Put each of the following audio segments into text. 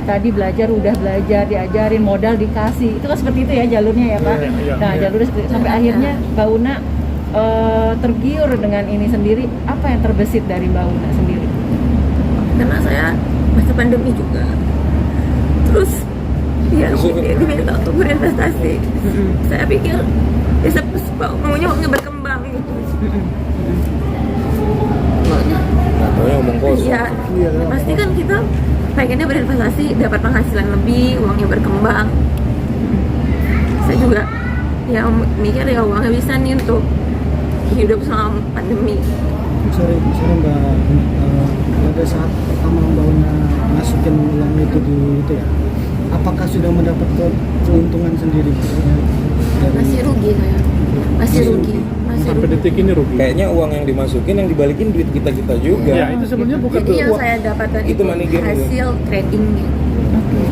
tadi udah belajar, diajarin, modal dikasih. Itu kan seperti itu ya jalurnya ya Pak. Nah, jalurnya sampai akhirnya Mbak Una tergiur dengan ini sendiri. Apa yang terbesit dari Mbak Una sendiri? Karena saya masa pandemi juga. Terus ya diminta untuk berinvestasi. Saya pikir ya maunya berkembang gitu. Maunya omong kosong. Iya, pasti kan kita pengennya berinvestasi, dapat penghasilan lebih, uangnya berkembang. Saya juga ya mikir ya uangnya bisa nih untuk hidup selama pandemi. Sorry Mbak, pada saat pertama Mbak Una masukin uang itu di itu ya, apakah sudah mendapat keuntungan sendiri? Masih rugi saya, masih rugi. Sampai detik ini rugi. Kayaknya uang yang dimasukin, yang dibalikin duit kita juga. Ya itu sebenarnya bukan Jadi yang saya dapatkan itu money game hasil tradingnya.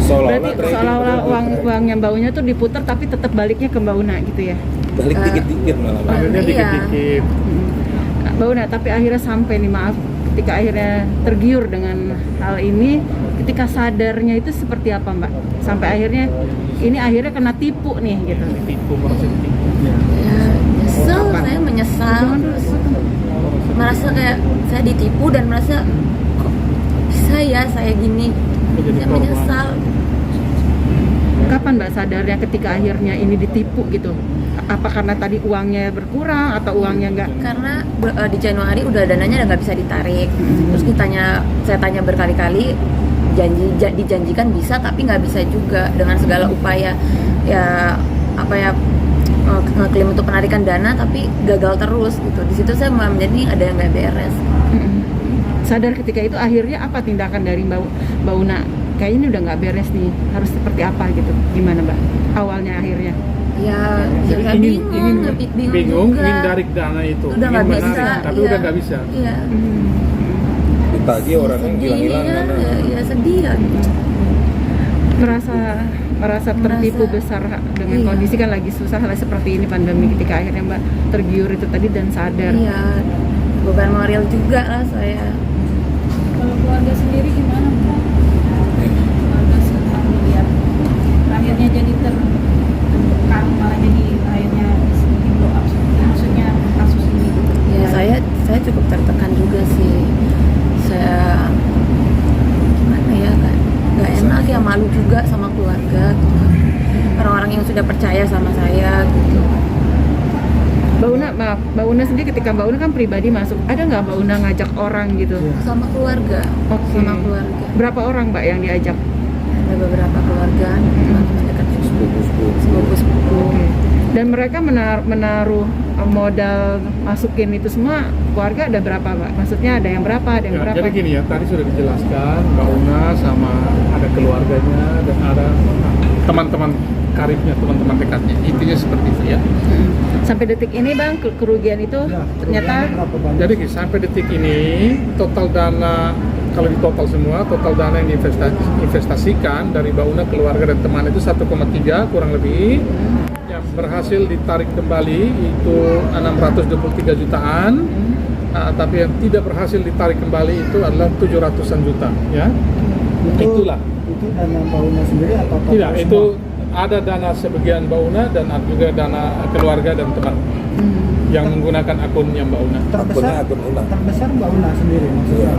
Seolah-olah uang yang Mbak Una tuh diputar tapi tetap baliknya ke Mbak Una gitu ya? Balik dikit-dikit malah. Akhirnya dikit-dikit. Mbak Una, tapi akhirnya sampai nih, maaf, ketika akhirnya tergiur dengan hal ini, ketika sadarnya itu seperti apa Mbak? Sampai akhirnya ini akhirnya kena tipu nih gitu. Tipu, merasa tipu. Ya, nyesel, saya menyesal. Merasa kayak saya ditipu dan merasa kok bisa ya saya gini. Saya menyesal. Kapan Mbak sadarnya ketika akhirnya ini ditipu gitu? Apa karena tadi uangnya berkurang atau uangnya enggak? Karena di Januari udah dananya udah nggak bisa ditarik. Terus saya tanya berkali-kali, dijanjikan bisa tapi nggak bisa juga dengan segala upaya ya ngeklaim untuk penarikan dana tapi gagal terus gitu. Di situ saya mulai menjadi ada yang nggak beres. Sadar ketika itu akhirnya apa tindakan dari Mbak Una? Kayaknya ini udah nggak beres nih, harus seperti apa gitu? Gimana Mbak? Awalnya akhirnya? Ya ingin bingung juga. ingin tarik dana itu. Udah nggak bisa, tapi iya. udah nggak bisa. Iya. Ditagih orangnya hilang-hilangan. Ya sedih ya. merasa tertipu besar dengan kondisi kan lagi susah lah seperti ini pandemi, ketika akhirnya Mbak tergiur itu tadi dan sadar. Iya, beban moral juga lah saya. Kalau keluarga sendiri gimana Mbak? Keluarga setelah melihat akhirnya jadi tertekan, malah jadi akhirnya di blow up, maksudnya kasus ini. Ya saya cukup tertekan juga sih. Saya gimana ya, nggak enak ya, malu juga sama keluarga gitu. Orang-orang yang sudah percaya sama saya gitu. Mbak Una sendiri ketika Mbak Una kan pribadi masuk, ada nggak Mbak Una ngajak orang gitu? Sama keluarga. Okay. Sama keluarga. Berapa orang Mbak yang diajak? Ada beberapa keluarga, teman-teman dekat, sepupu-sepupu. Okay. Dan mereka menaruh modal masukin itu semua, keluarga ada berapa Mbak? Maksudnya ada yang berapa, ada yang berapa? Jadi gini ya, tadi sudah dijelaskan Mbak Una sama ada keluarganya dan ada teman-teman karibnya, teman-teman dekatnya. Intinya seperti itu ya. Sampai detik ini Bang, kerugian itu ternyata Jadi sampai detik ini total dana, kalau di total semua, total dana yang diinvestasikan dari Mbak Una, keluarga dan teman itu 1,3 kurang lebih. Yang berhasil ditarik kembali itu 623 jutaan. Tapi yang tidak berhasil ditarik kembali itu adalah 700-an juta ya. Itulah. Itu dana Mbak Una sendiri atau Tidak, itu ada dana sebagian Mbak Una dan ada juga dana keluarga dan teman yang menggunakan akunnya Mbak Una. terbesar Mbak Una sendiri maksudnya?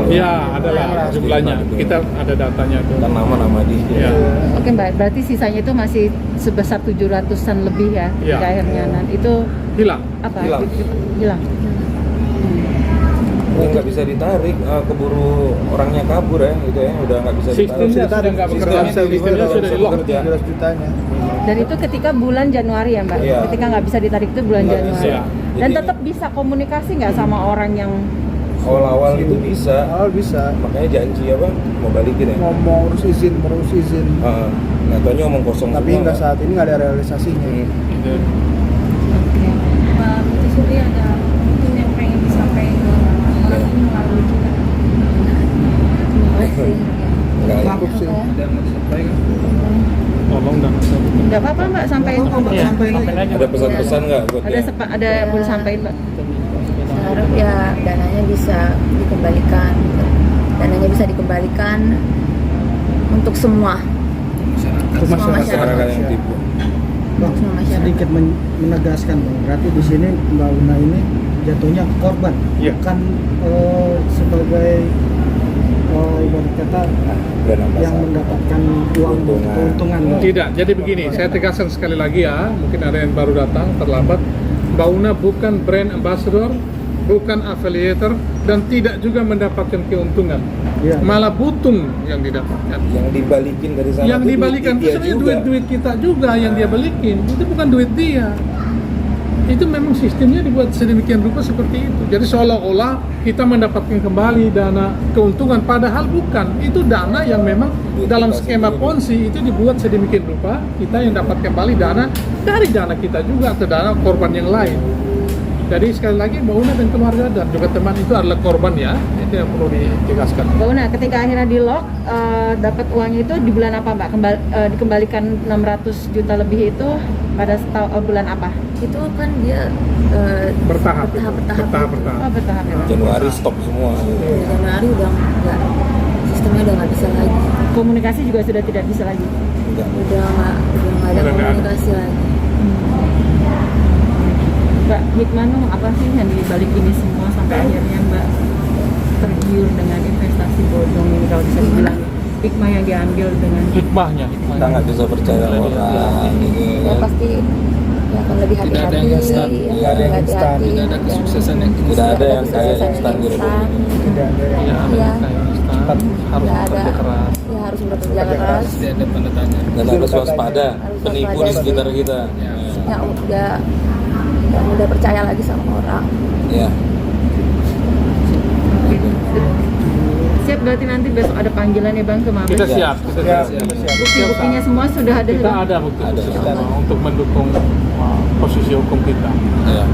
Iya, adalah jumlahnya. Kita ada datanya tuh. Dan nama-nama di Ya. Oke Mbak, berarti sisanya itu masih sebesar 700-an lebih ya, Iya. ketika akhirnya itu Hilang. apa? Hilang. Yang nggak bisa ditarik, keburu orangnya kabur ya, gitu ya, udah nggak bisa ditarik. Sistemnya sudah nggak bekerja, sistemnya sudah di lock. 700 jutanya. Dan itu ketika bulan Januari ya Mbak? Iya. Ketika nggak bisa ditarik itu bulan Nggak Januari. bisa. Dan Jadi- tetap bisa komunikasi nggak sama orang yang Awal-awal itu bisa, Bisa. makanya janji apa mau balikin ya. Mau urus izin. Nggak taunya omong kosong Tapi semua. nggak saat ini nggak ada realisasinya. Gitu. Mbak Putih sendiri ada mungkin yang pengen disampaikan ke orang ini melalui kita. Nggak ya. Cukup sih. Tolong dan nggak apa-apa Mbak sampaikan. Ada pesan-pesan nggak buat Ada dia? ada boleh sampaikan Mbak. Saya harap ya dananya bisa dikembalikan. untuk semua Untuk Semua masyarakat. Masyarakat yang tipu. Bang, Semua masyarakat. sedikit menegaskan Bang. Berarti di sini Mbak Una ini jatuhnya korban, Iya. bukan sebagai ibarat kata Brand ambassador. yang mendapatkan uang Keuntungan. keuntungan. Bang. Tidak, jadi begini, saya tegaskan sekali lagi ya, mungkin ada yang baru datang, terlambat. Mbak Una bukan brand ambassador, bukan affiliator, dan tidak juga mendapatkan keuntungan. Iya. Malah butung yang didapatkan. Yang dibalikin dari sana. Yang tuh dibalikan duit itu dia sebenarnya juga. duit-duit kita juga yang dia balikin. Itu bukan duit dia. Itu memang sistemnya dibuat sedemikian rupa seperti itu. Jadi seolah-olah kita mendapatkan kembali dana keuntungan, padahal bukan. Itu dana yang memang Duit dalam kita skema sendiri. Ponzi itu dibuat sedemikian rupa, kita yang dapat kembali dana dari dana kita juga atau dana korban yang lain. Jadi sekali lagi Mbak Una dan keluarga dan juga teman itu adalah korban ya. Itu yang perlu ditegaskan. Mbak Una, ketika akhirnya di lock, dapat uangnya itu di bulan apa Mbak? Dikembalikan 600 juta lebih itu pada bulan apa? Itu kan dia Bertahap. bertahap. Oh, bertahap ya Bang. Januari stop semua. Di Januari udah nggak, sistemnya udah nggak bisa lagi, Komunikasi juga sudah tidak bisa lagi. Enggak. udah nggak ada Udah nggak ada. komunikasi lagi. Mbak Hikmah, apa sih yang dibalik ini semua sampai akhirnya Mbak tergiur dengan investasi bodong ini, kalau bisa dibilang hikmah yang diambil dengan Hikmahnya. Kita nggak bisa percaya orang. Ya pasti ya akan lebih hati-hati. Tidak ada yang instan. ya, Tidak ada yang lebih instan. hati-hati. Tidak ada kesuksesan yang Tidak ada yang kaya kesuksesan instan di Republik instan. ini. Ya, Iya. harus Nggak bekerja ada. keras. Ya harus bekerja keras. tidak ada tanda tanya. Dan harus waspada. Harus Penipu waspada. di sekitar kita. Ya udah nggak mudah percaya lagi sama orang. Ya. siap. Berarti nanti besok ada panggilan ya Bang ke Mabes. Kita siap, kita siap. Bukti-buktinya semua sudah ada. Kita Bang? ada bukti Ada. semua untuk mendukung posisi hukum kita. Ya.